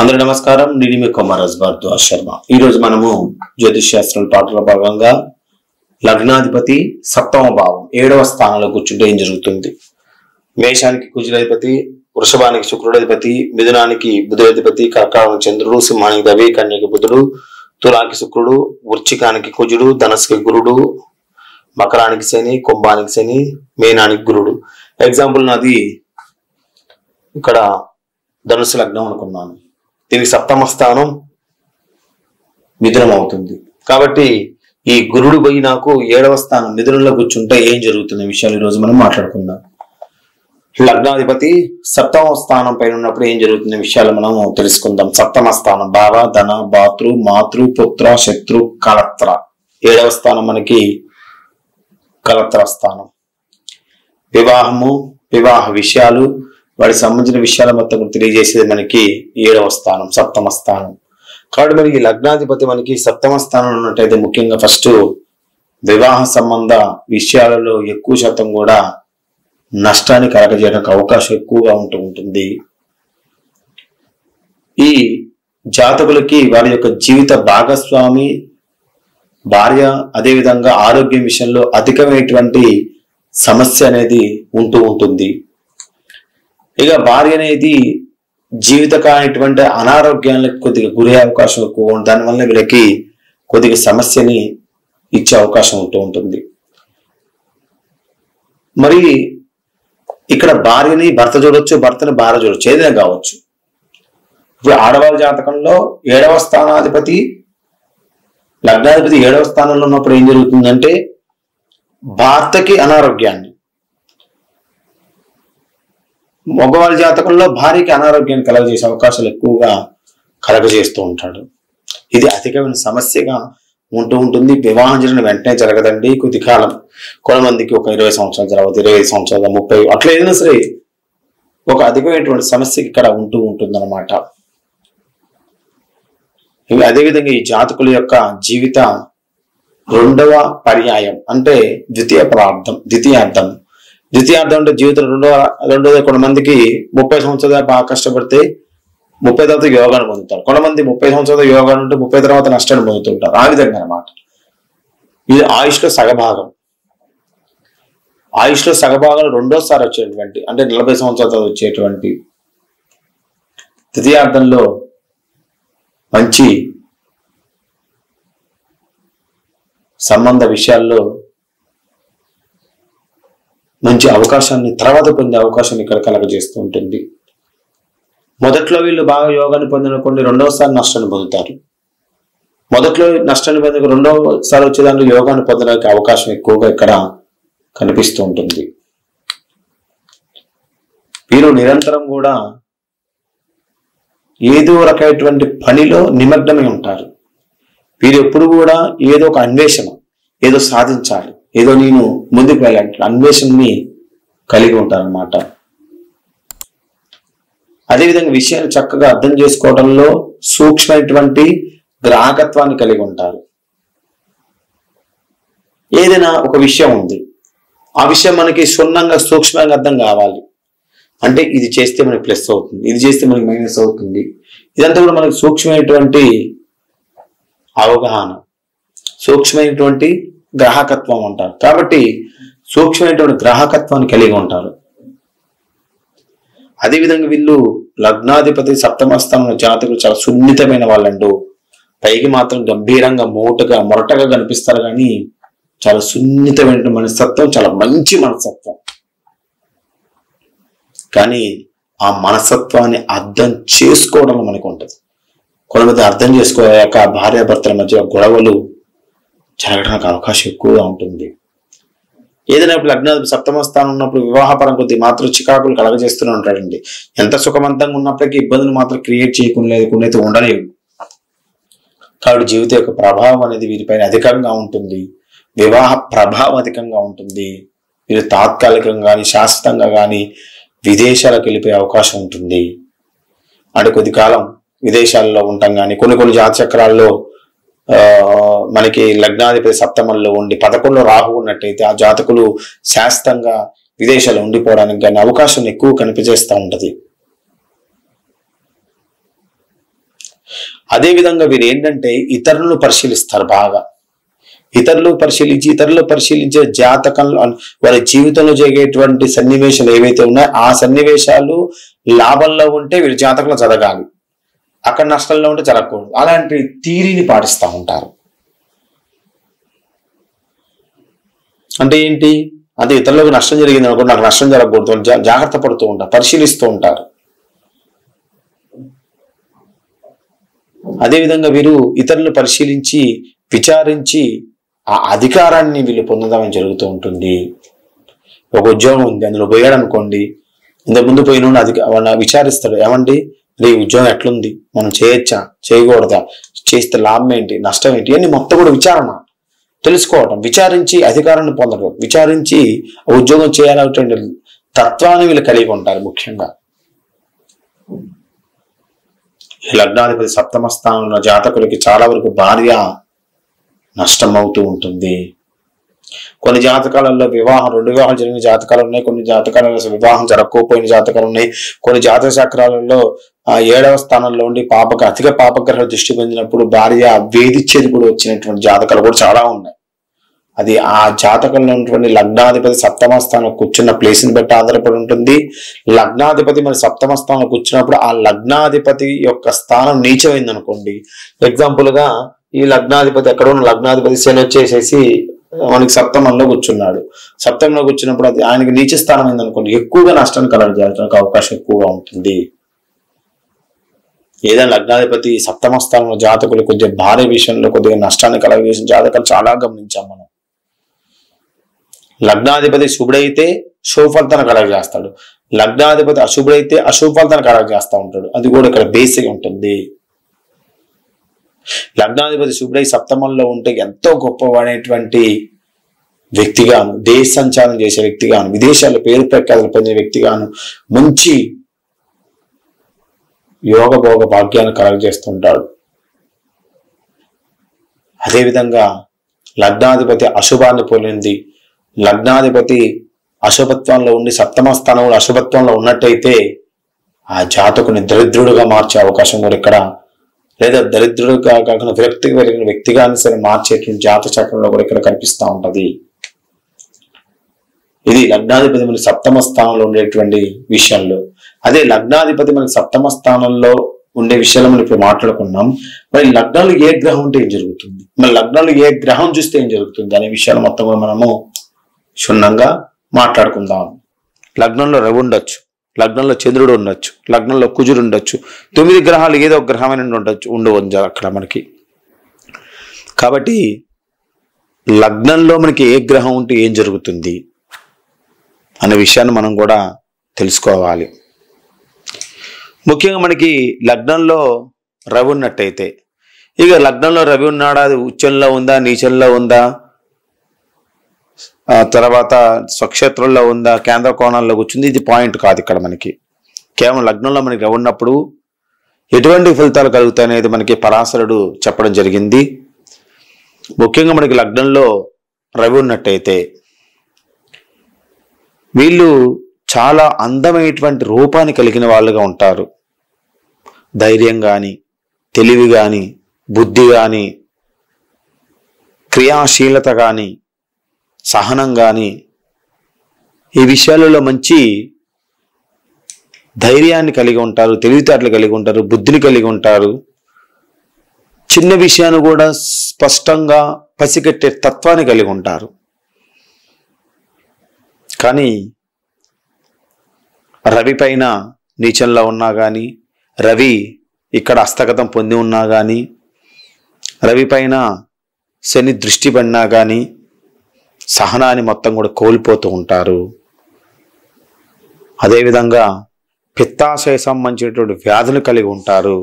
అందరూ నమస్కారం. నేను మీ కుమార్ భారద్వాజ్ శర్మ. ఈ రోజు మనము జ్యోతిష్ శాస్త్రం పాటలో భాగంగా లగ్నాధిపతి సప్తమ భావం 7వ స్థానంలో కూర్చుంటే ఏం జరుగుతుంది, మేషానికి కుజుడాధిపతి, వృషభానికి శుక్రుడాధిపతి, మిథునానికి బుధుడాధిపతి, కర్కాటకానికి చంద్రుడు, సింహానికి రవి, కన్యకి బుధుడు, తులాకి శుక్రుడు, వృశ్చికానికి కుజుడు, ధనస్సుకి గురుడు, మకరానికి శని, కుంభానికి శని, మీనానికి గురుడు. ఎగ్జాంపుల్ నాది ఇక్కడ ధనుసు లగ్నం అనుకున్నాను, దీనికి సప్తమ స్థానం మిథునం అవుతుంది. కాబట్టి ఈ గురుడు పోయి నాకు 7వ స్థానం మిథునంలో కూర్చుంటే ఏం జరుగుతున్న విషయాలు ఈరోజు మనం మాట్లాడుకుందాం. లగ్నాధిపతి సప్తమ స్థానం పైన ఉన్నప్పుడు ఏం జరుగుతున్న విషయాలు మనం తెలుసుకుందాం. సప్తమ స్థానం భావ, ధన, భాతృ, మాతృ, పుత్ర, శత్రు, కలత్ర. 7వ స్థానం మనకి కలత్ర స్థానం. వివాహము, వివాహ విషయాలు, వాడికి సంబంధించిన విషయాల మొత్తం తెలియజేసేది మనకి 7వ స్థానం, సప్తమ స్థానం. కాబట్టి మనకి లగ్నాధిపతి మనకి సప్తమ స్థానంలో ఉన్నట్టయితే ముఖ్యంగా ఫస్ట్ వివాహ సంబంధ విషయాలలో ఎక్కువ శాతం కూడా నష్టాన్ని కలగజేయడానికి అవకాశం ఎక్కువగా ఉంటుంది. ఈ జాతకులకి వారి యొక్క జీవిత భాగస్వామి, భార్య, అదేవిధంగా ఆరోగ్యం విషయంలో అధికమైనటువంటి సమస్య అనేది ఉంటుంది. ఇక భార్య అనేది జీవితకాలైనటువంటి అనారోగ్యాలకు కొద్దిగా గురే అవకాశం ఎక్కువ, దానివల్ల వీళ్ళకి కొద్దిగా సమస్యని ఇచ్చే అవకాశం ఉంటుంది. మరి ఇక్కడ భార్యని భర్త చూడొచ్చు, భర్తని భార్య చూడొచ్చు, ఏదైనా కావచ్చు. ఇప్పుడు ఆడవాళ్ళ జాతకంలో 7వ స్థానాధిపతి లగ్నాధిపతి 7వ స్థానంలో ఉన్నప్పుడు ఏం జరుగుతుందంటే భర్తకి అనారోగ్యాన్ని, మగవాళ్ళ జాతకంలో భార్యకి అనారోగ్యాన్ని కలగజేసే అవకాశాలు ఎక్కువగా కలగజేస్తూ ఉంటాడు. ఇది అధికమైన సమస్యగా ఉంటుంది. వివాహం జరిగిన వెంటనే జరగదండి, కొద్ది కాలం, కొంతమందికి ఒక 20 సంవత్సరాలు తర్వాత 25 సంవత్సరాలు 30 అట్లా ఏదైనా సరే ఒక అధికమైనటువంటి సమస్య ఇక్కడ ఉంటుంది అన్నమాట. అదేవిధంగా ఈ జాతకుల యొక్క జీవిత 2వ పర్యాయం అంటే ద్వితీయార్థం అంటే జీవితం రెండోది. కొంతమందికి 30 సంవత్సరాలు బాగా కష్టపడితే 30 తర్వాత యోగాను పొందుతారు. కొంతమంది 30 సంవత్సరాల యోగాను ఉంటే 30 తర్వాత నష్టాన్ని పొందుతుంటారు. ఆ విధంగా అనమాట. ఇది ఆయుష్లో సగభాగం. ఆయుష్లో సగభాగం రెండోసారి వచ్చేటువంటి అంటే 40 సంవత్సరాల వచ్చేటువంటి ద్వితీయార్థంలో మంచి సంబంధ విషయాల్లో మంచి అవకాశాన్ని తర్వాత పొందే అవకాశాన్ని ఇక్కడ కలగజేస్తూ ఉంటుంది. మొదట్లో వీళ్ళు బాగా యోగాన్ని పొందినటువంటి రెండవసారి నష్టాన్ని పొందుతారు. మొదట్లో నష్టాన్ని పొందిన రెండవసారి వచ్చేదాంట్లో యోగాన్ని పొందడానికి అవకాశం ఎక్కువగా ఇక్కడ కనిపిస్తూ ఉంటుంది. వీరు నిరంతరం కూడా ఏదో రకమైనటువంటి పనిలో నిమగ్నమై ఉంటారు. వీరు ఎప్పుడు కూడా ఏదో ఒక అన్వేషణ, ఏదో సాధించాలి, ఏదో నేను ముందుకు వెళ్ళాలి అన్వేషణని కలిగి ఉంటారన్నమాట. అదేవిధంగా విషయాన్ని చక్కగా అర్థం చేసుకోవడంలో సూక్ష్మమైనటువంటి గ్రాహకత్వాన్ని కలిగి ఉంటారు. ఏదైనా ఒక విషయం ఉంది, ఆ విషయం మనకి క్షుణ్ణంగా సూక్ష్మంగా అర్థం కావాలి అంటే ఇది చేస్తే మనకి ప్లస్ అవుతుంది, ఇది చేస్తే మనకి మైనస్ అవుతుంది. ఇదంతా కూడా మనకి సూక్ష్మమైనటువంటి అవగాహన, సూక్ష్మమైనటువంటి గ్రాహకత్వం అంటారు. కాబట్టి సూక్ష్మమైనటువంటి గ్రాహకత్వాన్ని కలిగి ఉంటారు. అదేవిధంగా వీళ్ళు లగ్నాధిపతి సప్తమ స్థానంలో జాతకులు చాలా సున్నితమైన వాళ్ళంటూ, పైకి మాత్రం గంభీరంగా మొరటగా కనిపిస్తారు, కానీ చాలా సున్నితమైన మనస్తత్వం, చాలా మంచి మనస్తత్వం. కానీ ఆ మనస్తత్వాన్ని అర్థం చేసుకోవడంలో మనకు ఉంటుంది. కొంతమంది అర్థం చేసుకోలేక భార్యాభర్తల మధ్య గొడవలు జరగడానికి అవకాశం ఎక్కువగా ఉంటుంది. ఏదైనా లగ్నాధిపతి సప్తమ స్థానం ఉన్నప్పుడు వివాహపరం కొద్ది మాత్రం చికాకులు కలగజేస్తూనే ఉంటాడండి. ఎంత సుఖవంతంగా ఉన్నప్పటికీ ఇబ్బందులు మాత్రం క్రియేట్ చేయకుండా ఉండలేవు. కాబట్టి జీవితం యొక్క ప్రభావం అనేది వీరిపైన అధికంగా ఉంటుంది. వివాహ ప్రభావం అధికంగా ఉంటుంది. వీరు తాత్కాలికంగా కానీ శాశ్వతంగా కానీ విదేశాలకు వెళ్ళిపోయే అవకాశం ఉంటుంది. అంటే కొద్ది కాలం విదేశాల్లో ఉంటాం. కానీ కొన్ని జాత చక్రాల్లో మనకి లగ్నాధిపతి సప్తమంలో ఉండి 11లో రాహు ఉన్నట్టయితే ఆ జాతకులు శాశ్వతంగా విదేశాల్లో ఉండిపోవడానికి కానీ అవకాశం ఎక్కువ కనిపించేస్తూ ఉంటది. అదేవిధంగా వీరు ఏంటంటే ఇతరులను పరిశీలిస్తారు బాగా. ఇతరులు పరిశీలించే జాతకంలో వారి జీవితంలో జరిగేటువంటి సన్నివేశాలు ఏవైతే ఉన్నాయో ఆ సన్నివేశాలు లాభంలో ఉంటే వీరి జాతకంలో జరగాలి, అక్కడ నష్టంలో ఉంటే జరగకూడదు. అలాంటి థీరీని పాటిస్తూ ఉంటారు. అంటే ఏంటి? అంటే ఇతరులకు నష్టం జరిగింది అనుకోండి, నాకు నష్టం జరగకూడదు, జాగ్రత్త పడుతూ ఉంటారు, పరిశీలిస్తూ ఉంటారు. అదేవిధంగా వీరు ఇతరులను పరిశీలించి విచారించి ఆ అధికారాన్ని వీళ్ళు పొందడం జరుగుతూ ఉంటుంది. ఒక ఉద్యోగం ఉంది, అందులో పోయాడు అనుకోండి, ఇంతకుముందు పోయిన విచారిస్తాడు, ఏమండి ఈ ఉద్యోగం ఎట్లుంది, మనం చేయొచ్చా చేయకూడదా, చేస్తే లాభం ఏంటి నష్టం ఏంటి అని మొత్తం కూడా విచారణ తెలుసుకోవటం, విచారించి అధికారాన్ని పొందడం, విచారించి ఉద్యోగం చేయాలనేటువంటి తత్వాన్ని వీళ్ళు కలిగి ఉంటారు. ముఖ్యంగా ఈ లగ్నాధిపతి సప్తమ స్థానంలో జాతకులకి చాలా వరకు భార్య నష్టం అవుతూ ఉంటుంది. కొన్ని జాతకాలలో రెండు వివాహాలు జరిగిన జాతకాలు ఉన్నాయి, కొన్ని జాతకాలలో వివాహం జరగకపోయిన జాతకాలు ఉన్నాయి. కొన్ని జాతక చక్రాలలో 7వ స్థానంలో ఉండి అధిక పాపగ్రహాల దృష్టి పొందినప్పుడు భార్య వేధించేది కూడా వచ్చినటువంటి జాతకాలు కూడా చాలా ఉన్నాయి. అది ఆ జాతకంలో ఉన్నటువంటి లగ్నాధిపతి సప్తమ స్థానంలో కూర్చున్న ప్లేస్ని బట్టి ఆధారపడి ఉంటుంది. లగ్నాధిపతి మరి సప్తమ స్థానంలో కూర్చున్నప్పుడు ఆ లగ్నాధిపతి యొక్క స్థానం నీచమైంది అనుకోండి. ఎగ్జాంపుల్ గా ఈ లగ్నాధిపతి ఎక్కడ ఉన్న లగ్నాధిపతి శని వచ్చేసేసి మనకి సప్తమంలో కూర్చున్నాడు. సప్తమంలో కూర్చున్నప్పుడు అది ఆయనకి నీచ స్థానం అయింది అనుకోండి, ఎక్కువగా నష్టాన్ని కలగజేయడానికి అవకాశం ఎక్కువగా ఉంటుంది. ఏదైనా లగ్నాధిపతి సప్తమ స్థానంలో జాతకులు కొద్దిగా భారీ విషయంలో కొద్దిగా నష్టాన్ని కలగజేసిన జాతకాలు చాలా గమనించాం మనం. లగ్నాధిపతి శుభుడైతే శుభఫలితాన్ని కలగజేస్తాడు, లగ్నాధిపతి అశుభుడైతే అశుభఫలితాన్ని కలగజేస్తూ ఉంటాడు. అది కూడా ఇక్కడ బేసిక్ ఉంటుంది. లగ్నాధిపతి శుభుడై సప్తమంలో ఉంటే ఎంతో గొప్పవాడైనటువంటి వ్యక్తిగాను, దేశ సంచారం చేసే వ్యక్తిగాను, విదేశాల్లో పేరు ప్రఖ్యాతులు పొందే వ్యక్తిగాను మంచి యోగ భోగ భాగ్యాన్ని కలగజేస్తుంటాడు. అదేవిధంగా లగ్నాధిపతి అశుభాన్ని పోలింది, లగ్నాధిపతి అశుభత్వంలో ఉండి సప్తమ స్థానంలో అశుభత్వంలో ఉన్నట్టయితే ఆ జాతకుని దరిద్రుడుగా మార్చే అవకాశం కూడా ఇక్కడ, లేదా దరిద్రుడుగా కాకుండా విరక్తికి వెళ్ళిన వ్యక్తిగా సరే మార్చేటువంటి జాతక చక్రంలో కూడా ఇక్కడ కనిపిస్తూ ఉంటది. ఇది లగ్నాధిపతి మనకి సప్తమ స్థానంలో ఉండేటువంటి విషయంలో. అదే లగ్నాధిపతి మనకి సప్తమ స్థానంలో ఉండే విషయాలు మనం ఇప్పుడు మాట్లాడుకున్నాం. మరి లగ్నాలు ఏ గ్రహం ఉంటే ఏం జరుగుతుంది, మరి లగ్నాలు ఏ గ్రహం చూస్తే ఏం జరుగుతుంది అనే విషయాలు మొత్తం కూడా మనము క్షుణ్ణంగా మాట్లాడుకుందాం. లగ్నంలో రవి ఉండొచ్చు, లగ్నంలో చంద్రుడు ఉండొచ్చు, లగ్నంలో కుజుడు ఉండొచ్చు, 9 గ్రహాలు ఏదో ఒక గ్రహమైన ఉండవచ్చు అక్కడ మనకి. కాబట్టి లగ్నంలో మనకి ఏ గ్రహం ఉంటే ఏం జరుగుతుంది అనే విషయాన్ని మనం కూడా తెలుసుకోవాలి. ముఖ్యంగా మనకి లగ్నంలో రవి ఉన్నట్టయితే, ఇక లగ్నంలో రవి ఉన్నాడా, అది ఉచ్చంలో ఉందా, నీచంలో ఉందా, తర్వాత స్వక్షేత్రంలో ఉందా, కేంద్ర కోణాల్లో కూర్చుంది, ఇది పాయింట్ కాదు ఇక్కడ మనకి. కేవలం లగ్నంలో మనకి రవి ఉన్నప్పుడు ఎటువంటి ఫలితాలు కలుగుతాయి అనేది మనకి పరాశరుడు చెప్పడం జరిగింది. ముఖ్యంగా మనకి లగ్నంలో రవి ఉన్నట్టయితే వీళ్ళు చాలా అందమైనటువంటి రూపాన్ని కలిగిన వాళ్ళుగా ఉంటారు. ధైర్యం కానీ, తెలివి కానీ, బుద్ధి కానీ, క్రియాశీలత కానీ, సహనం కానీ, ఈ విషయాలలో మంచి ధైర్యాన్ని కలిగి ఉంటారు, తెలివితేటలు కలిగి ఉంటారు, బుద్ధిని కలిగి ఉంటారు. చిన్న విషయాన్ని కూడా స్పష్టంగా పసిగట్టే తత్వాన్ని కలిగి ఉంటారు. కానీ రవి పైన నీచంలో ఉన్నా కానీ, రవి ఇక్కడ హస్తగతం పొంది ఉన్నా కానీ, రవి పైన శని దృష్టి పడినా కానీ సహనాన్ని మొత్తం కూడా కోల్పోతూ ఉంటారు. అదేవిధంగా పిత్తాశయ సంబంధించినటువంటి వ్యాధులు కలిగి ఉంటారు.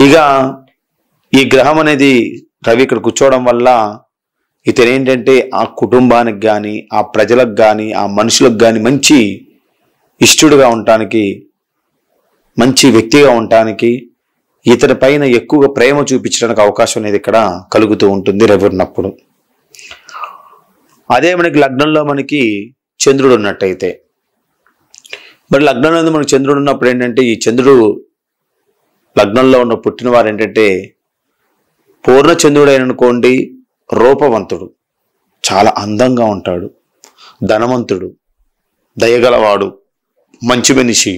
ఇక ఈ గ్రహం అనేది రవి ఇక్కడ కూర్చోవడం వల్ల ఇతను ఏంటంటే ఆ కుటుంబానికి కానీ, ఆ ప్రజలకు కానీ, ఆ మనుషులకు కానీ మంచి ఇష్టడుగా ఉండటానికి, మంచి వ్యక్తిగా ఉండటానికి, ఇతని పైన ఎక్కువగా ప్రేమ చూపించడానికి అవకాశం అనేది ఇక్కడ కలుగుతూ ఉంటుంది రవి ఉన్నప్పుడు. అదే మనకి లగ్నంలో మనకి చంద్రుడు ఉన్నట్టయితే, మరి లగ్నంలో మనకి చంద్రుడు ఉన్నప్పుడు ఏంటంటే ఈ చంద్రుడు లగ్నంలో ఉన్న పుట్టిన వారు ఏంటంటే పూర్ణచంద్రుడు అనుకోండి, రూపవంతుడు, చాలా అందంగా ఉంటాడు, ధనవంతుడు, దయగలవాడు, మంచి మనిషి,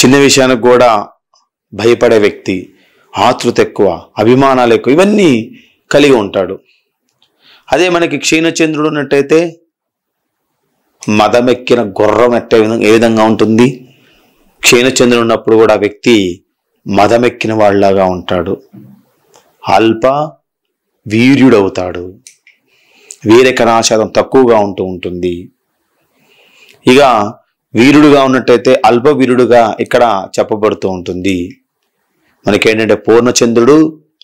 చిన్న విషయానికి కూడా భయపడే వ్యక్తి, ఆతృత ఎక్కువ, అభిమానాలు ఎక్కువ, ఇవన్నీ కలిగి ఉంటాడు. అదే మనకి క్షీణచంద్రుడు ఉన్నట్టయితే మదమెక్కిన గుర్రం ఏ విధంగా ఉంటుంది? క్షీణచంద్రుడు ఉన్నప్పుడు కూడా వ్యక్తి మదమెక్కిన వాళ్ళలాగా ఉంటాడు, అల్ప వీర్యుడవుతాడు, వీరకణాశాతం తక్కువగా ఉంటుంది. ఇక వీరుడుగా ఉన్నట్టయితే అల్ప వీరుడుగా ఇక్కడ చెప్పబడుతూ ఉంటుంది. మనకేంటంటే పూర్ణచంద్రుడు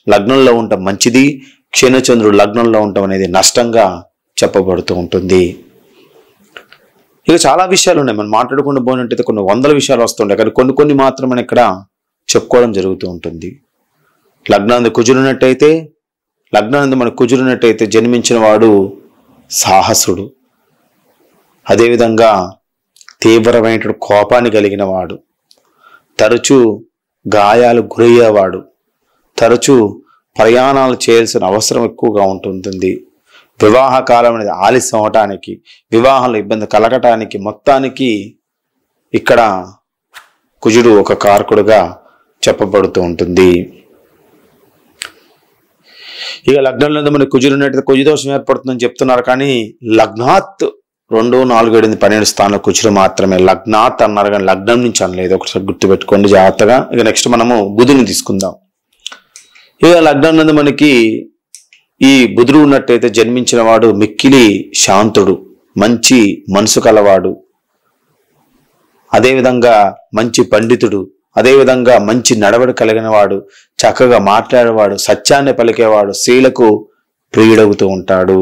లగ్నంలో ఉండటం మంచిది, క్షీణచంద్రుడు లగ్నంలో ఉండటం అనేది నష్టంగా చెప్పబడుతూ ఉంటుంది. ఇక చాలా విషయాలు ఉన్నాయి, మనం మాట్లాడుకుంటూ పోయినట్టయితే కొన్ని వందల విషయాలు వస్తుంటాయి, కానీ కొన్ని మాత్రం మనం ఇక్కడ చెప్పుకోవడం జరుగుతూ ఉంటుంది. లగ్నాంది కుజురున్నట్టయితే మనకు కుజురున్నట్టయితే జన్మించిన వాడు సాహసుడు, అదేవిధంగా తీవ్రమైన కోపాన్ని కలిగిన వాడు, తరచూ గాయాలు గురయ్యేవాడు, తరచూ ప్రయాణాలు చేయాల్సిన అవసరం ఎక్కువగా ఉంటుంది. వివాహ కాలం అనేది ఆలస్యం అవటానికి, వివాహంలో ఇబ్బంది కలగటానికి మొత్తానికి ఇక్కడ కుజుడు ఒక కారకుడుగా చెప్పబడుతూ ఉంటుంది. ఇక లగ్నంలో మనకి కుజుడు ఉన్నట్టయితే కుజుదోషం ఏర్పడుతుందని చెప్తున్నారు, కానీ లగ్నాత్ 2, 4, 7, 12 స్థానంలో కుజుడు మాత్రమే. లగ్నాత్ అన్నారు కానీ లగ్నం నుంచి అనలేదు, ఒకసారి గుర్తుపెట్టుకోండి జాగ్రత్తగా. ఇక నెక్స్ట్ మనము బుధుని తీసుకుందాం. ఇక లగ్నం నందు మనకి ఈ బుధుడు ఉన్నట్టయితే జన్మించిన వాడు మిక్కిలి శాంతుడు, మంచి మనసు కలవాడు, అదేవిధంగా మంచి పండితుడు, అదేవిధంగా మంచి నడవడి కలిగిన వాడు, చక్కగా మాట్లాడేవాడు, సత్యాన్ని పలికేవాడు, స్త్రీలకు ప్రియుడవుతూ ఉంటాడు.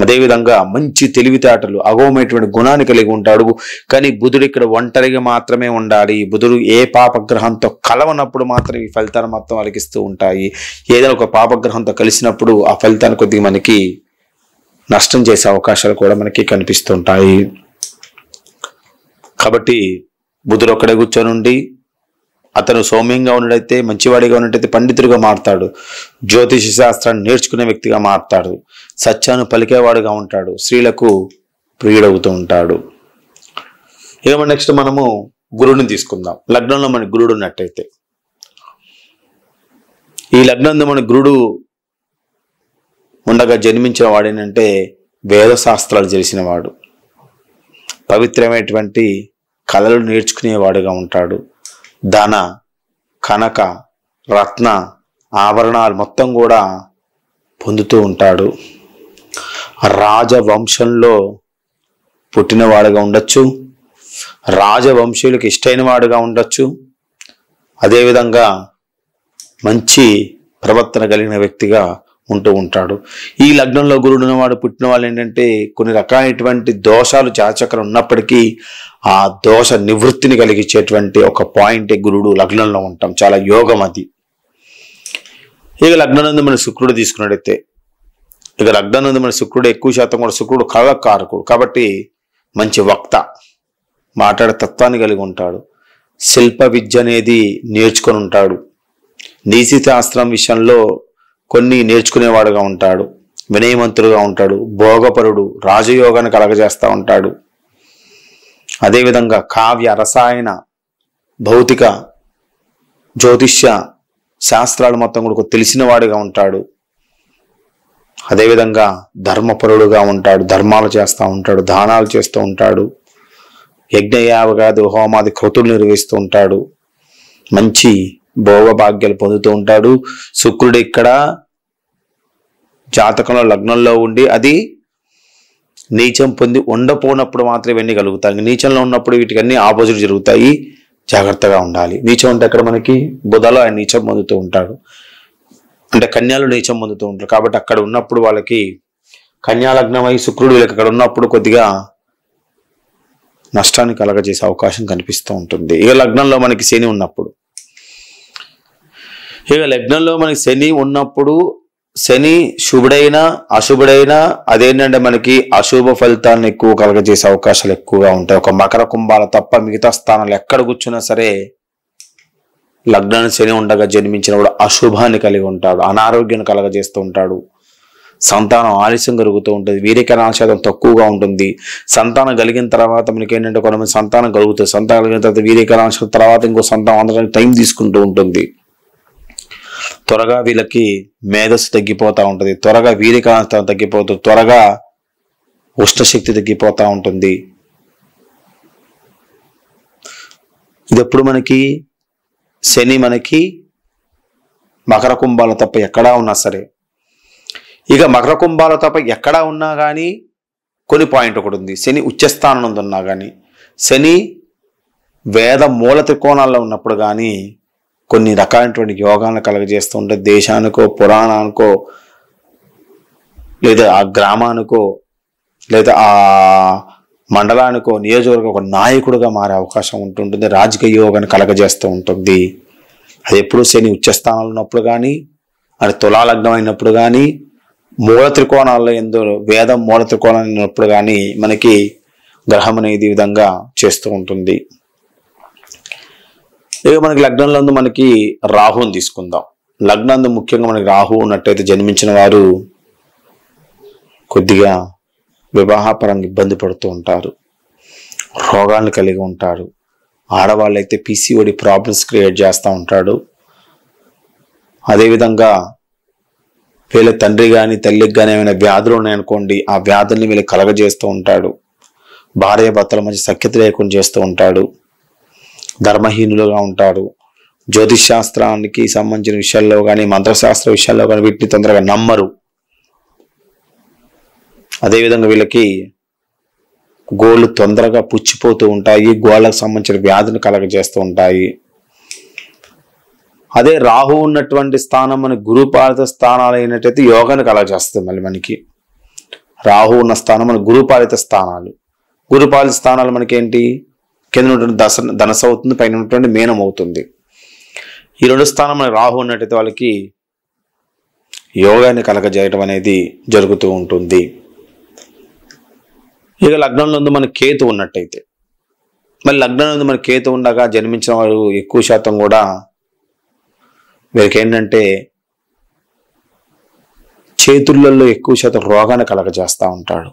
అదేవిధంగా మంచి తెలివితేటలు, అగోమైనటువంటి గుణాన్ని కలిగి ఉంటాడు. కానీ బుధుడు ఇక్కడ ఒంటరిగా మాత్రమే ఉండాలి. బుధుడు ఏ పాపగ్రహంతో కలవనప్పుడు మాత్రం ఈ ఫలితాన్ని మొత్తం అలిగిస్తూ ఉంటాయి. ఏదైనా ఒక పాపగ్రహంతో కలిసినప్పుడు ఆ ఫలితాన్ని కొద్దిగా మనకి నష్టం చేసే అవకాశాలు కూడా మనకి కనిపిస్తుంటాయి. కాబట్టి బుధుడు ఒక్కడే కూర్చొని ఉండి అతను సౌమ్యంగా ఉన్నట్టయితే, మంచివాడిగా ఉన్నట్టయితే పండితుడిగా మారుతాడు, జ్యోతిష శాస్త్రాన్ని నేర్చుకునే వ్యక్తిగా మారుతాడు, సత్యాన్ని పలికేవాడుగా ఉంటాడు, స్త్రీలకు ప్రియుడవుతూ ఉంటాడు. ఇక నెక్స్ట్ మనము గురుడిని తీసుకుందాం. లగ్నంలో మన గురుడు ఉన్నట్టయితే, ఈ లగ్నంలో మన గురుడు ఉండగా జన్మించిన వాడేనంటే వేద శాస్త్రాలు తెలిసిన వాడు, పవిత్రమైనటువంటి కళలు నేర్చుకునేవాడుగా ఉంటాడు, ధన కనక రత్న ఆభరణాలు మొత్తం కూడా పొందుతూ ఉంటాడు, రాజవంశంలో పుట్టినవాడుగా ఉండొచ్చు, రాజవంశీయులకు ఇష్టమైన వాడుగా ఉండొచ్చు, అదేవిధంగా మంచి ప్రవర్తన కలిగిన వ్యక్తిగా ఉంటూ ఉంటాడు. ఈ లగ్నంలో గురుడు ఉన్నవాడు పుట్టిన వాళ్ళు ఏంటంటే కొన్ని రకాలైనటువంటి దోషాలు జాతచక్రం ఉన్నప్పటికీ ఆ దోష నివృత్తిని కలిగించేటువంటి ఒక పాయింట్ గురుడు లగ్నంలో ఉంటాం, చాలా యోగం అది. ఇక లగ్నం మన శుక్రుడు తీసుకున్నట్టయితే, ఇక లగ్నం మన శుక్రుడు ఎక్కువ శాతం కూడా శుక్రుడు కళకారకుడు కాబట్టి మంచి వక్త, మాట్లాడే తత్వాన్ని కలిగి ఉంటాడు, శిల్ప విద్య అనేది నేర్చుకొని ఉంటాడు, నీతి శాస్త్రం విషయంలో కొన్ని నేర్చుకునేవాడుగా ఉంటాడు, వినయవంతుడుగా ఉంటాడు, భోగపరుడు, రాజయోగాన్ని కలగజేస్తూ ఉంటాడు, అదేవిధంగా కావ్య రసాయన భౌతిక జ్యోతిష్య శాస్త్రాలు మొత్తం కూడా తెలిసిన వాడిగా ఉంటాడు, అదేవిధంగా ధర్మపరుడుగా ఉంటాడు, ధర్మాలు చేస్తూ ఉంటాడు, దానాలు చేస్తూ ఉంటాడు, యజ్ఞయాగాది హోమాది క్రతులు నిర్వహిస్తూ ఉంటాడు, మంచి భోగభాగ్యాలు పొందుతూ ఉంటాడు. శుక్రుడు ఇక్కడ జాతకంలో లగ్నంలో ఉండి అది నీచం పొంది ఉండపోనప్పుడు మాత్రం ఇవన్నీ కలుగుతాయి. నీచంలో ఉన్నప్పుడు వీటికి అన్ని ఆపోజిట్ జరుగుతాయి, జాగ్రత్తగా ఉండాలి. నీచం అంటే అక్కడ మనకి బుధలో ఆయన నీచం పొందుతూ ఉంటాడు, అంటే కన్యాలు నీచం పొందుతూ ఉంటారు. కాబట్టి అక్కడ ఉన్నప్పుడు వాళ్ళకి కన్యా లగ్నం అయి శుక్రుడు వీళ్ళకి అక్కడ ఉన్నప్పుడు కొద్దిగా నష్టాన్ని కలగజేసే అవకాశం కనిపిస్తూ ఉంటుంది. ఇక లగ్నంలో మనకి శని ఉన్నప్పుడు, ఇక లగ్నంలో మనకి శని ఉన్నప్పుడు, శని శుభుడైనా అశుభుడైనా అదేంటంటే మనకి అశుభ ఫలితాలను ఎక్కువ కలగజేసే అవకాశాలు ఎక్కువగా ఉంటాయి. ఒక మకర కుంభాల తప్ప మిగతా స్థానాలు ఎక్కడ కూర్చున్నా సరే లగ్నాన్ని శని ఉండగా జన్మించినప్పుడు అశుభాన్ని కలిగి ఉంటాడు, అనారోగ్యాన్ని కలగజేస్తూ ఉంటాడు, సంతానం ఆలస్యం కలుగుతూ ఉంటుంది, వీర్యకణాల శాతం తక్కువగా ఉంటుంది. సంతానం కలిగిన తర్వాత మనకి ఏంటంటే కొంతమంది సంతానం కలుగుతుంది, సంతానం కలిగిన తర్వాత వీర్యకణాల శాతం తర్వాత ఇంకో సంతానం అందడానికి టైం తీసుకుంటూ ఉంటుంది. త్వరగా వీళ్ళకి మేధస్సు తగ్గిపోతూ ఉంటుంది, త్వరగా వీర్యకణాల శాతం తగ్గిపోతుంది, త్వరగా ఉష్ణశక్తి తగ్గిపోతూ ఉంటుంది. ఇది ఎప్పుడు మనకి శని మనకి మకర కుంభాలు తప్ప ఎక్కడా ఉన్నా సరే. ఇక మకర కుంభాలు తప్ప ఎక్కడా ఉన్నా కానీ కొన్ని పాయింట్ ఒకటి ఉంది. శని ఉచ్చస్థానం ఉన్నా కానీ, శని వేద మూల త్రికోణాల్లో ఉన్నప్పుడు కానీ కొన్ని రకాలైనటువంటి యోగాలను కలగజేస్తూ ఉంటే దేశానికో పురాణానికో లేదా ఆ గ్రామానికో లేదా ఆ మండలానికో నియోజకవర్గం ఒక నాయకుడిగా మారే అవకాశం ఉంటుంటుంది, రాజకీయ యోగాన్ని కలగజేస్తూ ఉంటుంది. అది ఎప్పుడు శని ఉచ్చస్థానంలో ఉన్నప్పుడు కానీ, అది తులాలగ్నం అయినప్పుడు కానీ, మూల త్రికోణాల్లో వేదం మూల త్రికోణాలు ఉన్నప్పుడు కానీ మనకి గ్రహం అనేది ఈ విధంగా చేస్తూ ఉంటుంది. ఇక మనకి లగ్నంలో మనకి రాహుని తీసుకుందాం. లగ్నంలో ముఖ్యంగా మనకి రాహు ఉన్నట్టయితే జన్మించిన వారు కొద్దిగా వివాహపరంగా ఇబ్బంది పడుతూ ఉంటారు, రోగాలను కలిగి ఉంటారు. ఆడవాళ్ళు అయితే పీసీఓడి ప్రాబ్లమ్స్ క్రియేట్ చేస్తూ ఉంటాడు. అదేవిధంగా వీళ్ళ తండ్రి కానీ తల్లికి కానీ ఏమైనా వ్యాధులు ఉన్నాయనుకోండి, ఆ వ్యాధుల్ని వీళ్ళు కలగజేస్తూ ఉంటాడు. భార్య భర్తల మధ్య సఖ్యత లేకుండా చేస్తూ ఉంటాడు. ధర్మహీనులుగా ఉంటారు. జ్యోతిష్ శాస్త్రానికి సంబంధించిన విషయాల్లో కానీ మంత్రశాస్త్ర విషయాల్లో కానీ వీటిని తొందరగా నమ్మరు. అదేవిధంగా వీళ్ళకి గోళ్ళు తొందరగా పుచ్చిపోతూ ఉంటాయి, గోళ్ళకు సంబంధించిన వ్యాధులు కలగజేస్తూ ఉంటాయి. అదే రాహు ఉన్నటువంటి స్థానం మన గురుపాలిత స్థానాలు అయినట్టయితే యోగాన్ని కలగజేస్తుంది. మళ్ళీ మనకి రాహు ఉన్న స్థానం మన గురుపాలిత స్థానాలు. గురుపాలిత స్థానాలు మనకి ఏంటి, కింద ఉన్నటువంటి ధనస్సు అవుతుంది, పైన ఉన్నటువంటి మీనం అవుతుంది. ఈ రెండు స్థానం మన రాహు ఉన్నట్టయితే వాళ్ళకి యోగాన్ని కలగజేయటం అనేది జరుగుతూ ఉంటుంది. ఇక లగ్నంలో మన కేతు ఉన్నట్టయితే, మరి లగ్నంలో మన కేతు ఉండగా జన్మించిన వారు ఎక్కువ శాతం కూడా వీరికి ఏంటంటే చేతులలో ఎక్కువ శాతం రోగాన్ని కలగజేస్తూ ఉంటాడు.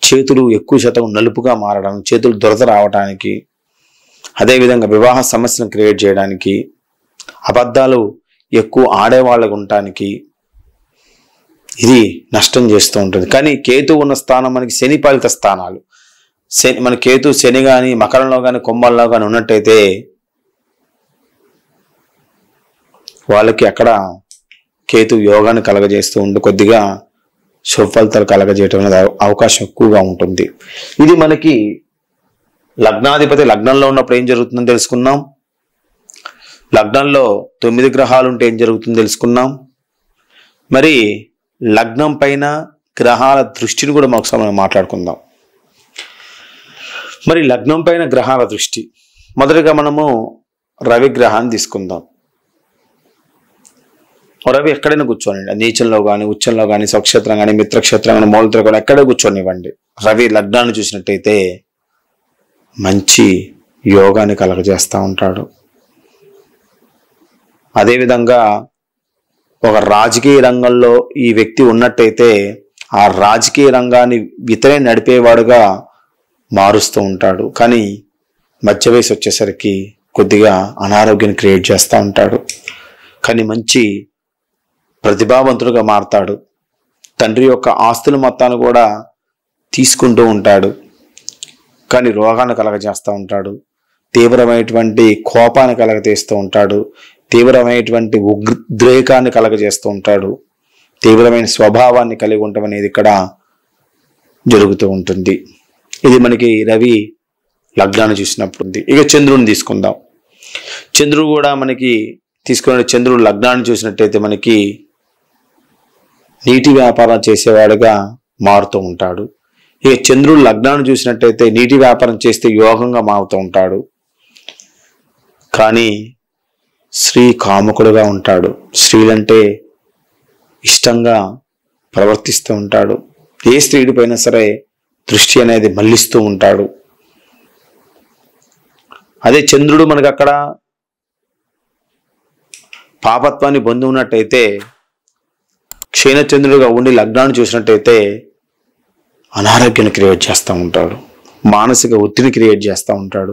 చేతులు ఎక్కువ శాతం నలుపుగా మారడం, చేతులు దురద రావడానికి, అదేవిధంగా వివాహ సమస్యను క్రియేట్ చేయడానికి, అబద్ధాలు ఎక్కువ ఆడేవాళ్ళకు ఉండటానికి ఇది నష్టం చేస్తూ ఉంటుంది. కానీ కేతు ఉన్న స్థానం మనకి శని పాలిత స్థానాలు. మన కేతు శని కానీ మకరంలో కానీ కుంభంలో కానీ ఉన్నట్టయితే వాళ్ళకి అక్కడ కేతు యోగాన్ని కలగజేస్తూ ఉండి కొద్దిగా శుభ ఫలితాలు కలగజేయటం అనేది అవకాశం ఎక్కువగా ఉంటుంది. ఇది మనకి లగ్నాధిపతి లగ్నంలో ఉన్నప్పుడు ఏం జరుగుతుందని తెలుసుకున్నాం. లగ్నంలో 9 గ్రహాలు ఉంటే ఏం జరుగుతుందో తెలుసుకున్నాం. మరి లగ్నం పైన గ్రహాల దృష్టిని కూడా మనం మాట్లాడుకుందాం. మరి లగ్నం పైన గ్రహాల దృష్టి, మొదటిగా మనము రవి గ్రహాన్ని తీసుకుందాం. రవి ఎక్కడైనా కూర్చోనండి, నీచంలో కానీ ఉచ్చంలో కానీ స్వక్షేత్రం కానీ మిత్రక్షేత్రం కానీ మూలత్రం కానీ ఎక్కడే కూర్చోనివ్వండి. రవి లగ్నాన్ని చూసినట్టయితే మంచి యోగాన్ని కలగజేస్తూ ఉంటాడు. అదేవిధంగా ఒక రాజకీయ రంగంలో ఈ వ్యక్తి ఉన్నట్టయితే ఆ రాజకీయ రంగాన్ని ఇతరే నడిపేవాడుగా మారుస్తూ ఉంటాడు. కానీ మధ్య వయసు వచ్చేసరికి కొద్దిగా అనారోగ్యాన్ని క్రియేట్ చేస్తూ ఉంటాడు. కానీ మంచి ప్రతిభావంతుడుగా మారతాడు. తండ్రి యొక్క ఆస్తుల మొత్తాన్ని కూడా తీసుకుంటూ ఉంటాడు. కానీ రోగాన్ని కలగజేస్తూ ఉంటాడు. తీవ్రమైనటువంటి కోపాన్ని కలగజేస్తూ ఉంటాడు. తీవ్రమైనటువంటి ఉద్రేకాన్ని కలగజేస్తూ ఉంటాడు. తీవ్రమైన స్వభావాన్ని కలిగి ఉండటం అనేది ఇక్కడ జరుగుతూ ఉంటుంది. ఇది మనకి రవి లగ్నాన్ని చూసినప్పుడు ఉంది. ఇక చంద్రుని తీసుకుందాం. చంద్రుడు కూడా మనకి తీసుకున్న చంద్రుడు లగ్నాన్ని చూసినట్టయితే మనకి నీటి వ్యాపారం చేసేవాడుగా మారుతూ ఉంటాడు. ఇక చంద్రుడు లగ్నాన్ని చూసినట్టయితే నీటి వ్యాపారం చేస్తే యోగంగా మారుతూ ఉంటాడు. కానీ స్త్రీ కాముకుడుగా ఉంటాడు. స్త్రీలంటే ఇష్టంగా ప్రవర్తిస్తూ ఉంటాడు. ఏ స్త్రీడిపైనా సరే దృష్టి అనేది మళ్లిస్తూ ఉంటాడు. అదే చంద్రుడు మనకు అక్కడ పాపత్వాన్ని పొంది ఉన్నట్టయితే, క్షీణచంద్రుడుగా ఉండి లగ్నాన్ని చూసినట్టయితే అనారోగ్యాన్ని క్రియేట్ చేస్తూ ఉంటాడు, మానసిక ఒత్తిడిని క్రియేట్ చేస్తూ ఉంటాడు,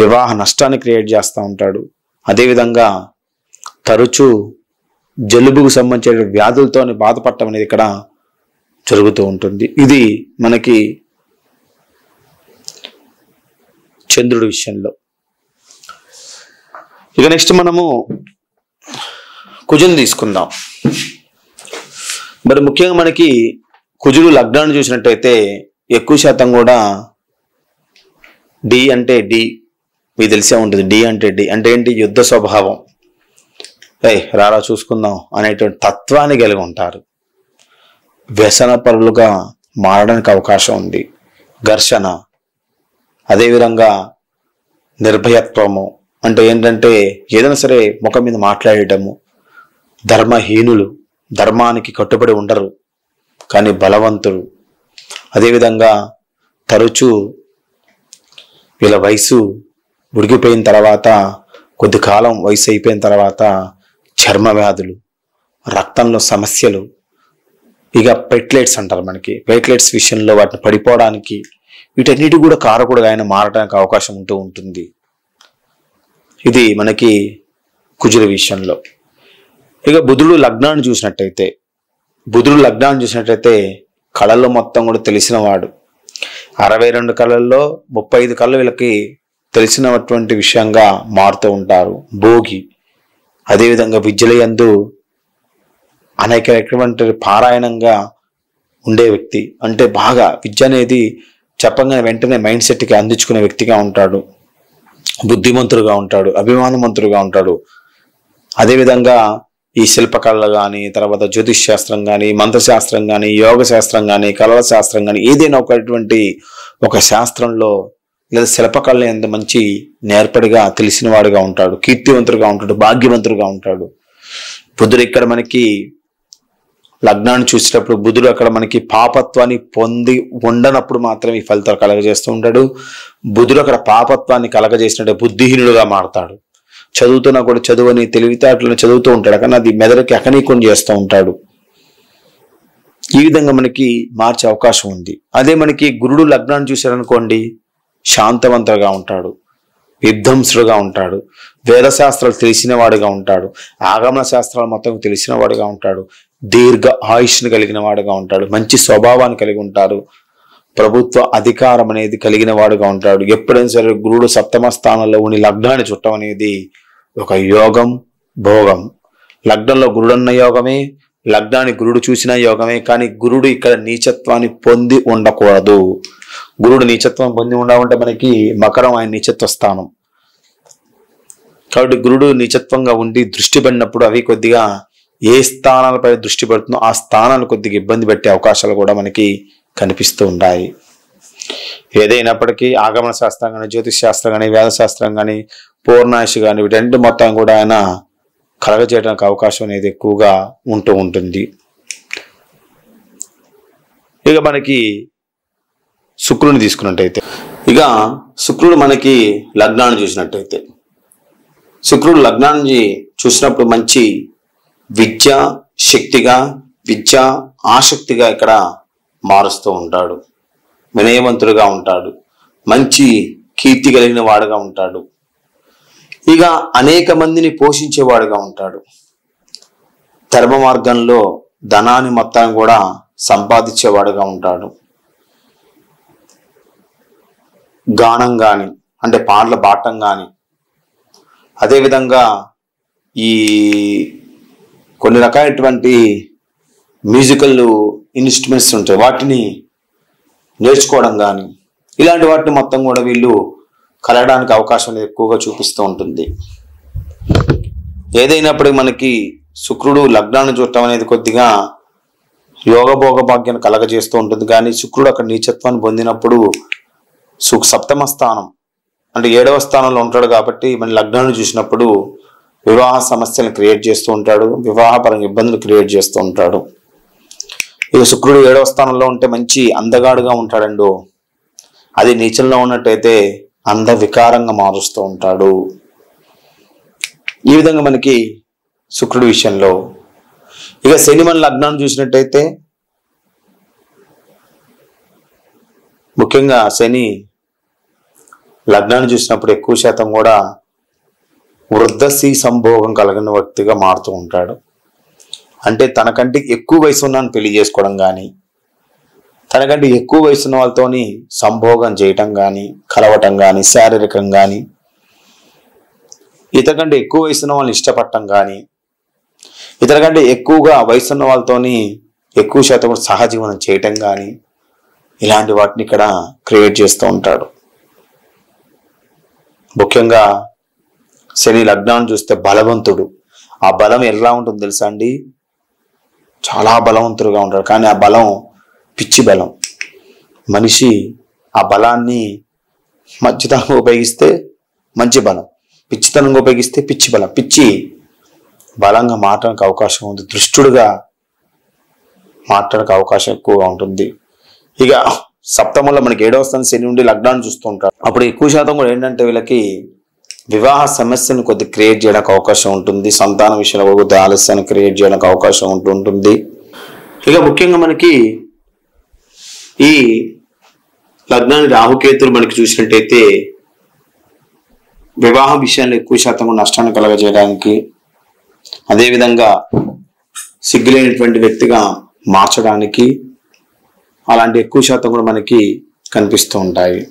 వివాహ నష్టాన్ని క్రియేట్ చేస్తూ ఉంటాడు. అదేవిధంగా తరచూ జలుబుకు సంబంధించిన వ్యాధులతో బాధపడటం అనేది ఇక్కడ జరుగుతూ ఉంటుంది. ఇది మనకి చంద్రుడి విషయంలో. ఇక నెక్స్ట్ మనము కుజుని తీసుకుందాం. మరి ముఖ్యంగా మనకి కుజుడు లగ్నాన్ని చూసినట్టయితే ఎక్కువ శాతం కూడా డి అంటే డి, మీకు తెలిసే ఉంటుంది. డి అంటే డి అంటే ఏంటి? యుద్ధ స్వభావం, రారా చూసుకుందాం అనేటువంటి తత్వాన్ని కలిగి ఉంటారు. వ్యసన పరులుగా మారడానికి అవకాశం ఉంది. ఘర్షణ, అదేవిధంగా నిర్భయత్వము అంటే ఏంటంటే ఏదైనా సరే ముఖం మీద మాట్లాడటము. ధర్మహీనులు, ధర్మానికి కట్టుబడి ఉండరు కానీ బలవంతులు. అదేవిధంగా తరచూ వీళ్ళ వయసు ఉడికిపోయిన తర్వాత, కొద్ది కాలం వయసు అయిపోయిన తర్వాత చర్మ వ్యాధులు, రక్తంలో సమస్యలు, ఇక ప్లేట్లెట్స్ అంటారు మనకి, ప్లేట్లెట్స్ విషయంలో వాటిని పడిపోవడానికి, వీటన్నిటి కూడా కారకుడుగా ఆయన మారడానికి అవకాశం ఉంటూ ఉంటుంది. ఇది మనకి కుజుడి విషయంలో. ఇక బుధుడు లగ్నాన్ని చూసినట్టయితే కళల్లో మొత్తం కూడా తెలిసినవాడు. 62 కళల్లో 35 కళలు వీళ్ళకి తెలిసినటువంటి విషయంగా మారుతూ ఉంటారు. భోగి, అదేవిధంగా విద్యలయందు అనేక రకమైన పారాయణంగా ఉండే వ్యక్తి, అంటే బాగా విద్య అనేది చెప్పగానే వెంటనే మైండ్ సెట్కి అందించుకునే వ్యక్తిగా ఉంటాడు. బుద్ధిమంతుడుగా ఉంటాడు, అభిమానవంతుడుగా ఉంటాడు. అదేవిధంగా ఈ శిల్పకళలు కానీ, తర్వాత జ్యోతిష్ శాస్త్రం కానీ, మంత్రశాస్త్రం కానీ, యోగ శాస్త్రం కానీ, కళల శాస్త్రం కానీ, ఏదైనా ఒక శాస్త్రంలో లేదా శిల్పకళ ఎంత మంచి నేర్పడిగా తెలిసిన వాడుగా ఉంటాడు, కీర్తివంతుడుగా ఉంటాడు, భాగ్యవంతుడుగా ఉంటాడు. బుధుడు ఇక్కడ మనకి లగ్నాన్ని చూసేటప్పుడు బుధుడు అక్కడ మనకి పాపత్వాన్ని పొంది ఉండనప్పుడు మాత్రమే ఈ ఫలితాలు కలగజేస్తూ ఉంటాడు. బుధుడు అక్కడ పాపత్వాన్ని కలగజేసినట్టే బుద్ధిహీనుడుగా మారతాడు. చదువుతున్నా కూడా చదువుని తెలివితేటలను చదువుతూ ఉంటాడు కానీ అది మెదడుకి అకనీకం చేస్తూ ఉంటాడు. ఈ విధంగా మనకి మార్చే అవకాశం ఉంది. అదే మనకి గురుడు లగ్నాన్ని చూశారనుకోండి, శాంతవంతుడుగా ఉంటాడు, విధ్వంసుడుగా ఉంటాడు, వేదశాస్త్రాలు తెలిసిన వాడుగా ఉంటాడు, ఆగమన శాస్త్రాలు మొత్తం తెలిసిన వాడుగా ఉంటాడు, దీర్ఘ ఆయుష్ని కలిగిన వాడుగా ఉంటాడు, మంచి స్వభావాన్ని కలిగి ఉంటారు, ప్రభుత్వ అధికారం అనేది కలిగిన వాడుగా ఉంటాడు. ఎప్పుడైనా సరే గురుడు సప్తమ స్థానంలో ఉండి లగ్నాన్ని చుట్టం అనేది ఒక యోగం, భోగం. లగ్నంలో గురుడన్న యోగమే, లగ్నాన్ని గురుడు చూసిన యోగమే. కానీ గురుడు ఇక్కడ నీచత్వాన్ని పొంది ఉండకూడదు. గురుడు నీచత్వం పొంది ఉండాలంటే మనకి మకరం ఆయన నీచత్వ స్థానం కాబట్టి గురుడు నీచత్వంగా ఉండి దృష్టి పడినప్పుడు అవి కొద్దిగా ఏ స్థానాలపై దృష్టి పెడుతుందో ఆ స్థానాలు కొద్దిగా ఇబ్బంది పెట్టే అవకాశాలు కూడా మనకి కనిపిస్తూ ఉంటాయి. ఏదైనప్పటికీ ఆగమన శాస్త్రం కానీ, జ్యోతిష్ శాస్త్రం కానీ, వేదశాస్త్రం కానీ, పూర్ణాయుష్ కానీ, వీటన్నిటి మొత్తం కూడా ఆయన కలగజేయడానికి అవకాశం అనేది ఎక్కువగా ఉంటూ ఉంటుంది. ఇక మనకి శుక్రుని తీసుకున్నట్టయితే, ఇక శుక్రుడు మనకి లగ్నాన్ని చూసినట్టయితే, శుక్రుడు లగ్నాన్ని చూసినప్పుడు మంచి విద్యా శక్తిగా, విద్యా ఆసక్తిగా ఇక్కడ మారుస్తూ ఉంటాడు. వినయవంతుడుగా ఉంటాడు, మంచి కీర్తి కలిగిన వాడుగా ఉంటాడు, ఇక అనేక మందిని పోషించేవాడుగా ఉంటాడు. ధర్మ మార్గంలో ధనాన్ని మొత్తం కూడా సంపాదించేవాడుగా ఉంటాడు. గానం కానీ అంటే పాటలు పాడటం కానీ, అదేవిధంగా ఈ కొన్ని రకాలైనటువంటి మ్యూజికల్ ఇన్స్ట్రుమెంట్స్ ఉంటాయి, వాటిని నేర్చుకోవడం కానీ, ఇలాంటి వాటిని మొత్తం కూడా వీళ్ళు కలగడానికి అవకాశం అనేది ఎక్కువగా చూపిస్తూ ఉంటుంది. ఏదైనప్పటికీ మనకి శుక్రుడు లగ్నాన్ని చూడటం అనేది కొద్దిగా యోగభోగ భాగ్యాన్ని కలగజేస్తూ ఉంటుంది. కానీ శుక్రుడు అక్కడ నీచత్వాన్ని పొందినప్పుడు సప్తమ స్థానం అంటే 7వ స్థానంలో ఉంటాడు కాబట్టి మన లగ్నాన్ని చూసినప్పుడు వివాహ సమస్యలను క్రియేట్ చేస్తూ ఉంటాడు, వివాహపరంగా ఇబ్బందులు క్రియేట్ చేస్తూ ఉంటాడు. ఇక శుక్రుడు 7వ స్థానంలో ఉంటే మంచి అందగాడుగా ఉంటాడండు. అది నీచంలో ఉన్నట్టయితే అందవికారంగా మారుస్తూ ఉంటాడు. ఈ విధంగా మనకి శుక్రుడి విషయంలో. ఇక శని మన లగ్నాన్ని చూసినట్టయితే ముఖ్యంగా శని లగ్నాన్ని చూసినప్పుడు ఎక్కువ శాతం కూడా వృద్ధశ్రీ సంభోగం కలిగిన వ్యక్తిగా మారుతూ ఉంటాడు. అంటే తనకంటే ఎక్కువ వయసు ఉన్నాను పెళ్లి చేసుకోవడం కానీ, తనకంటే ఎక్కువ వయసు ఉన్న వాళ్ళతోని సంభోగం చేయటం కానీ, కలవటం కానీ, శారీరకం కానీ, ఇతనికంటే ఎక్కువ వయసు ఉన్న వాళ్ళని ఇష్టపడటం కానీ, ఇతనికంటే ఎక్కువగా వయసు ఉన్న వాళ్ళతోని ఎక్కువ శాతం సహజీవనం చేయటం కానీ, ఇలాంటి వాటిని ఇక్కడ క్రియేట్ చేస్తూ ఉంటాడు. ముఖ్యంగా శని లగ్నాన్ని చూస్తే బలవంతుడు. ఆ బలం ఎలా ఉంటుంది తెలుసా అండి? చాలా బలవంతుడుగా ఉంటాడు. కానీ ఆ బలం పిచ్చి బలం. మనిషి ఆ బలాన్ని మంచితనంగా ఉపయోగిస్తే మంచి బలం, పిచ్చితనంగా ఉపయోగిస్తే పిచ్చి బలం. పిచ్చి బలంగా మారడానికి అవకాశం ఉంది, దృష్టుడుగా మారడానికి అవకాశం ఎక్కువగా ఉంటుంది. ఇక సప్తమంలో మనకి 7వ స్థానం శని ఉండి లగ్నాన్ని చూస్తూ ఉంటాడు. అప్పుడు ఎక్కువ శాతం కూడా ఏంటంటే వీళ్ళకి వివాహ సమస్యను కొద్దిగా క్రియేట్ చేయడానికి అవకాశం ఉంటుంది. సంతాన విషయంలో కొద్దిగా ఆలస్యాన్ని క్రియేట్ చేయడానికి అవకాశం ఉంటుంది. ఇక ముఖ్యంగా మనకి ఈ లగ్నాన్ని రాహుకేతులు మనకి చూసినట్టయితే వివాహ విషయాల్లో ఎక్కువ శాతం నష్టాన్ని కలగజేయడానికి, అదేవిధంగా సిగ్గులేనటువంటి వ్యక్తిగా మార్చడానికి, అలాంటి ఎక్కువ శాతం కూడా మనకి కనిపిస్తూ ఉంటాయి.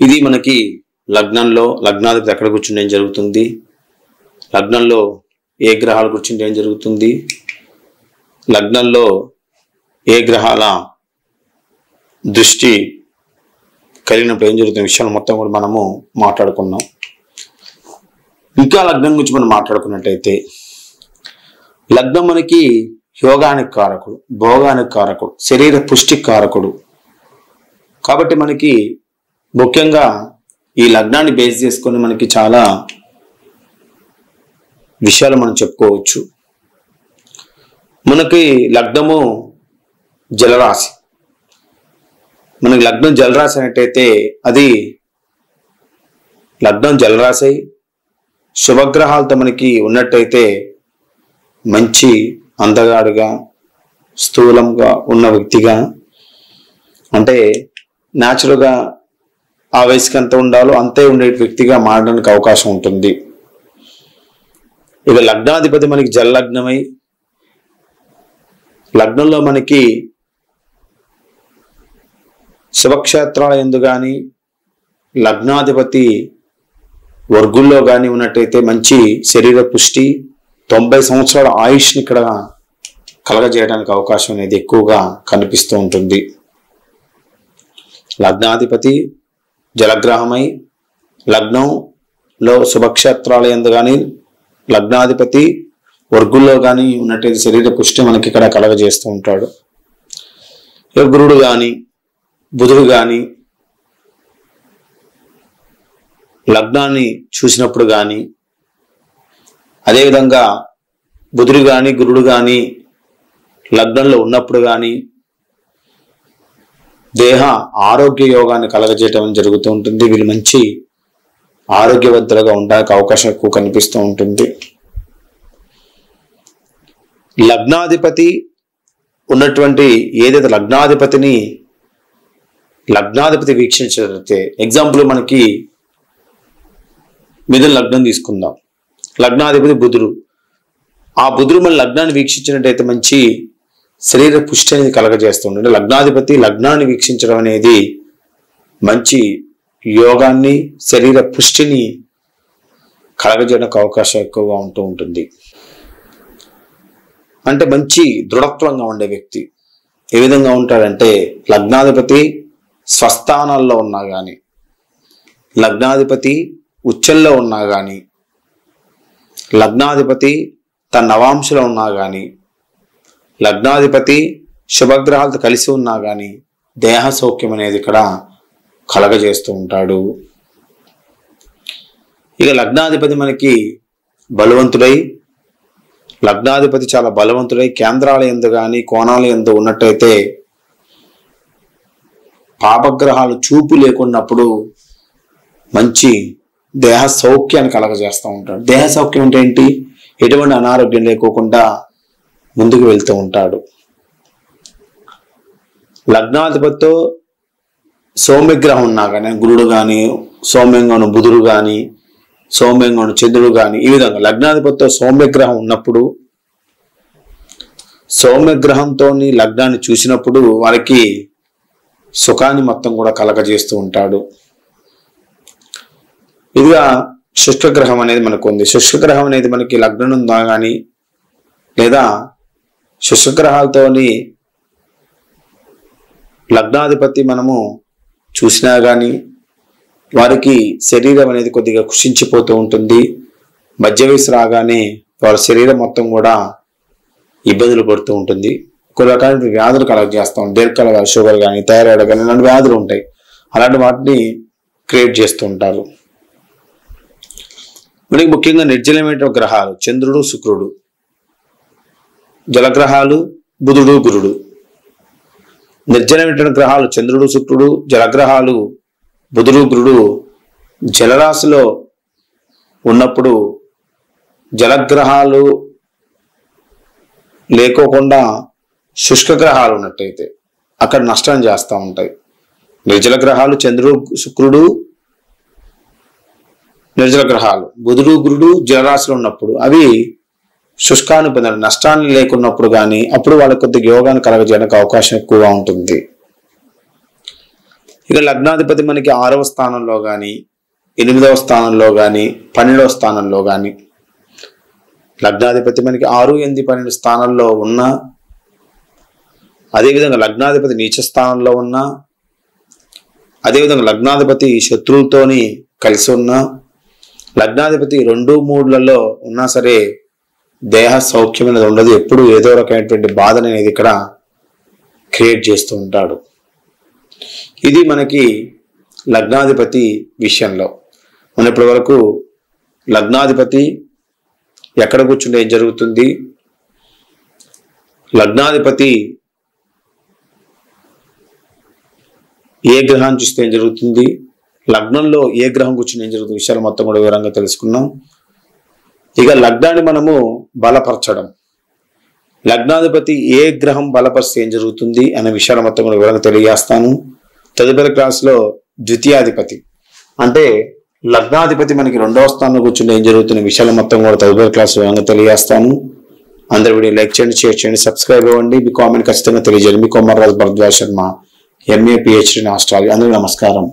ఇది మనకి లగ్నంలో లగ్నాధిపతి ఎక్కడ కూర్చుంటే ఏం జరుగుతుంది, లగ్నంలో ఏ గ్రహాలు కూర్చుంటే ఏం జరుగుతుంది, లగ్నంలో ఏ గ్రహాల దృష్టి కలిగినప్పుడు ఏం జరుగుతున్న విషయాలు మొత్తం కూడా మనము మాట్లాడుకున్నాం. ఇంకా లగ్నం గురించి మనం మాట్లాడుకున్నట్టయితే లగ్నం మనకి యోగానికి కారకుడు, భోగానికి కారకుడు, శరీర పుష్టికి కారకుడు. కాబట్టి మనకి ముఖ్యంగా ఈ లగ్నాన్ని బేస్ చేసుకొని మనకి చాలా విషయాలు మనం చెప్పుకోవచ్చు. మనకి లగ్నము జలరాశి. మనకి లగ్నం జలరాశి అనేటైతే అది లగ్నం జలరాశి శుభగ్రహాలతో మనకి ఉన్నట్టయితే మంచి అందగాడుగా, స్థూలంగా ఉన్న వ్యక్తిగా, అంటే న్యాచురల్గా ఆ వయసుకి ఎంత ఉండాలో అంతే ఉండే వ్యక్తిగా మారడానికి అవకాశం ఉంటుంది. ఇక లగ్నాధిపతి మనకి జలలగ్నమై లగ్నంలో మనకి శుభక్షేత్రాల యందు కానీ, లగ్నాధిపతి వర్గుల్లో కానీ ఉన్నట్టయితే మంచి శరీర పుష్టి, 90 సంవత్సరాల ఆయుష్ని ఇక్కడ కలగజేయడానికి అవకాశం అనేది ఎక్కువగా కనిపిస్తూ ఉంటుంది. లగ్నాధిపతి జలగ్రహమై లగ్నంలో శుభక్షేత్రాల యందు కానీ, లగ్నాధిపతి వర్గుల్లో కానీ ఉన్నట్టయితే శరీర పుష్టి మనకి ఇక్కడ కలగజేస్తూ ఉంటాడు. గురుడు కానీ బుధుడు కానీ లగ్నాన్ని చూసినప్పుడు కానీ, అదేవిధంగా బుధుడు కానీ గురుడు కానీ లగ్నంలో ఉన్నప్పుడు కానీ దేహ ఆరోగ్య యోగాన్ని కలగజేయటం జరుగుతూ ఉంటుంది. వీళ్ళు మంచి ఆరోగ్యవంతులుగా ఉండడానికి అవకాశం ఎక్కువ కనిపిస్తూ ఉంటుంది. లగ్నాధిపతి ఉన్నటువంటి ఏదైతే లగ్నాధిపతి వీక్షించితే, ఎగ్జాంపుల్ మనకి మిథున లగ్నం తీసుకుందాం. లగ్నాధిపతి బుధుడు. ఆ బుధుడు మన లగ్నాన్ని వీక్షించినట్టయితే మంచి శరీర పుష్టి అనేది కలగజేస్తుండే. లగ్నాధిపతి లగ్నాన్ని వీక్షించడం అనేది మంచి యోగాన్ని, శరీర పుష్టిని కలగజేయడానికి అవకాశం ఎక్కువగా ఉంటూ ఉంటుంది. అంటే మంచి దృఢత్వంగా ఉండే వ్యక్తి ఏ విధంగా ఉంటాడంటే, లగ్నాధిపతి స్వస్థానాల్లో ఉన్నా కానీ, లగ్నాధిపతి ఉచ్చల్లో ఉన్నా కానీ, లగ్నాధిపతి తన నవాంశలో ఉన్నా కానీ, లగ్నాధిపతి శుభగ్రహాలతో కలిసి ఉన్నా కానీ దేహ సౌఖ్యం అనేది ఇక్కడ కలగజేస్తూ ఉంటాడు. ఇక లగ్నాధిపతి మనకి బలవంతుడై, లగ్నాధిపతి చాలా బలవంతుడై కేంద్రాల యందు కానీ కోణాల యందు ఉన్నట్టయితే పాపగ్రహాలు చూపు లేకున్నప్పుడు మంచి దేహ సౌఖ్యాన్ని కలగజేస్తూ ఉంటాడు. దేహ సౌఖ్యం అంటే ఏంటి? ఎటువంటి అనారోగ్యం లేకోకుండా ముందుకు వెళ్తూ ఉంటాడు. లగ్నాధిపతితో సౌమ్యగ్రహం ఉన్నా కానీ, గురుడు కానీ, సౌమ్యంగాను బుధుడు కానీ, సౌమ్యంగాను చంద్రుడు కానీ, ఈ విధంగా లగ్నాధిపతితో సౌమ్యగ్రహం ఉన్నప్పుడు, సౌమ్యగ్రహంతో లగ్నాన్ని చూసినప్పుడు వారికి సుఖాన్ని మొత్తం కూడా కలగజేస్తూ ఉంటాడు. ఇదిగా శుష్కగ్రహం అనేది మనకు ఉంది. శుష్కగ్రహం అనేది మనకి లగ్నం ఉందా కానీ, లేదా శుష్కగ్రహాలతోని లగ్నాధిపతి మనము చూసినా కానీ వారికి శరీరం అనేది కొద్దిగా కుషించిపోతూ ఉంటుంది. మధ్య వయసు రాగానే వారి శరీరం మొత్తం కూడా ఇబ్బందులు పడుతూ ఉంటుంది. కొన్ని రకాల వ్యాధులు కలగజేస్తాం. దీర్ఘకాల షుగర్ కానీ, థైరాయిడ్ కానీ ఇలాంటి వ్యాధులు ఉంటాయి. అలాంటి వాటిని క్రియేట్ చేస్తూ ఉంటారు. మనకి ముఖ్యంగా నిర్జలమైన గ్రహాలు చంద్రుడు, శుక్రుడు, జలగ్రహాలు బుధుడు, గురుడు. నిర్జలమైన గ్రహాలు చంద్రుడు, శుక్రుడు, జలగ్రహాలు బుధుడు, గురుడు జలరాశిలో ఉన్నప్పుడు జలగ్రహాలు లేకోకుండా శుష్క గ్రహాలు ఉన్నట్టయితే అక్కడ నష్టం చేస్తూ ఉంటాయి. నిర్జల గ్రహాలు చంద్రుడు, శుక్రుడు, నిర్జల గ్రహాలు బుధుడు, గురుడు జలరాశిలో ఉన్నప్పుడు అవి శుష్కాన్ని పొందడం, నష్టాన్ని లేకున్నప్పుడు కానీ అప్పుడు వాళ్ళకి కొద్దిగా యోగాన్ని కలగజేయడానికి అవకాశం ఎక్కువగా ఉంటుంది. ఇక లగ్నాధిపతి మనకి 6వ స్థానంలో కానీ, 8వ స్థానంలో కానీ, 12వ స్థానంలో కానీ, లగ్నాధిపతి మనకి 6, 8, 12 స్థానంలో ఉన్నా, అదేవిధంగా లగ్నాధిపతి నీచ స్థానంలో ఉన్నా, అదేవిధంగా లగ్నాధిపతి శత్రువులతోని కలిసి ఉన్నా, లగ్నాధిపతి 2, 3లలో ఉన్నా సరే దేహ సౌఖ్యం అనేది ఉండదు. ఎప్పుడు ఏదో రకమైనటువంటి బాధ అనేది ఇక్కడ క్రియేట్ చేస్తూ ఉంటాడు. ఇది మనకి లగ్నాధిపతి విషయంలో. మన ఇప్పటి వరకు లగ్నాధిపతి ఎక్కడ కూర్చుంటే ఏం జరుగుతుంది, లగ్నాధిపతి ఏ గ్రహాన్ని చూస్తే ఏం జరుగుతుంది, లగ్నంలో ఏ గ్రహం కూర్చుని ఏం జరుగుతుంది విషయాలు మొత్తం కూడా వివరంగా తెలుసుకున్నాం. ఇక లగ్నాన్ని మనము బలపరచడం, లగ్నాధిపతి ఏ గ్రహం బలపరిస్తే ఏం జరుగుతుంది అనే విషయాలు మొత్తం కూడా వివరంగా తెలియజేస్తాను. తదుపరి క్లాస్లో ద్వితీయాధిపతి అంటే లగ్నాధిపతి మనకి 2వ స్థానంలో కూర్చుంటే ఏం జరుగుతున్న విషయాలు మొత్తం కూడా తదుపరి క్లాస్ వివరంగా తెలియజేస్తాను. అందరి వీడియో లైక్ చేయండి, షేర్ చేయండి, సబ్స్క్రైబ్ అవ్వండి. మీ కామెంట్ ఖచ్చితంగా తెలియజేయండి. మీ Komarraju Bharadwaj Sharma, MA PhD in astrology. అందరికీ నమస్కారం.